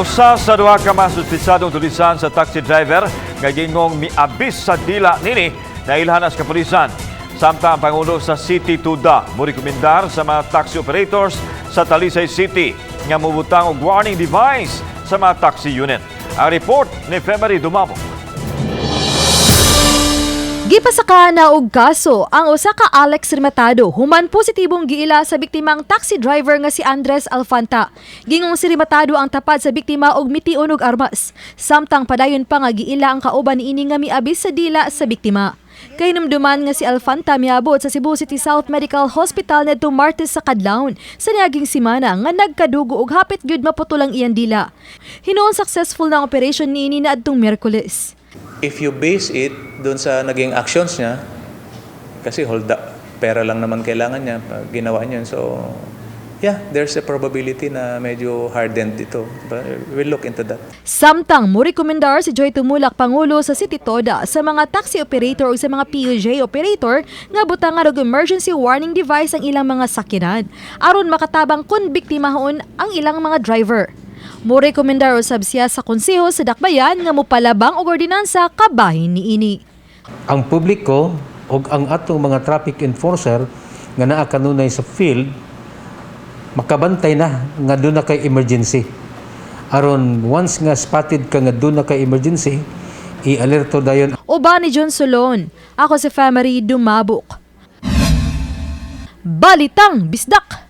Usa sa duha ka masuspisadong tulisan sa taxi driver nga gingong miabis sa dila nini na ilhanas kapulisan. Samtang ang Pangulo sa City Tuda morekomendar sa mga taxi operators sa Talisay City nga mubutang og warning device sa mga taxi unit. Ang report ni February Dumamo. Gipasaka na og kaso ang usa ka Alex Rematado human positibong giila sa biktimang taxi driver nga si Andres Alfanta. Gingong si Rematado ang tapad sa biktima og mitiun og armas. Samtang padayon pa nga giila ang kauban niini nga miabis sa dila sa biktima. Kay numduman nga si Alfanta miabot sa Cebu City South Medical Hospital nitong Martes sa kadlawon sa niaging semana nga nagkadugo og hapit gyud maputol ang iyang dila. Hinuon successful na operation niini naadtong Miyerkules. If you base it doon sa naging actions niya, kasi hold up, pera lang naman kailangan niya, ginawa niya. So, yeah, there's a probability na medyo hardened ito. But we'll look into that. Samtang morekomendar si Joy Tumulak, Pangulo sa City Toda sa mga taxi operator o sa mga PUJ operator nga butangan og emergency warning device ang ilang mga sakyanan aron makatabang kun biktimahon ang ilang mga driver. Morekomendar usab siya sa konseho sa Dakbayan nga mopalabang og ordinansa kabahin niini. Ang publiko ug ang atong mga traffic enforcer nga naa kanunay sa field makabantay na nga doon na kay emergency. Aron once nga spotted ka nga doon na kay emergency, i-alerto dayon. Uban ni John Solon, ako si February Dumabok. Balitang Bisdak.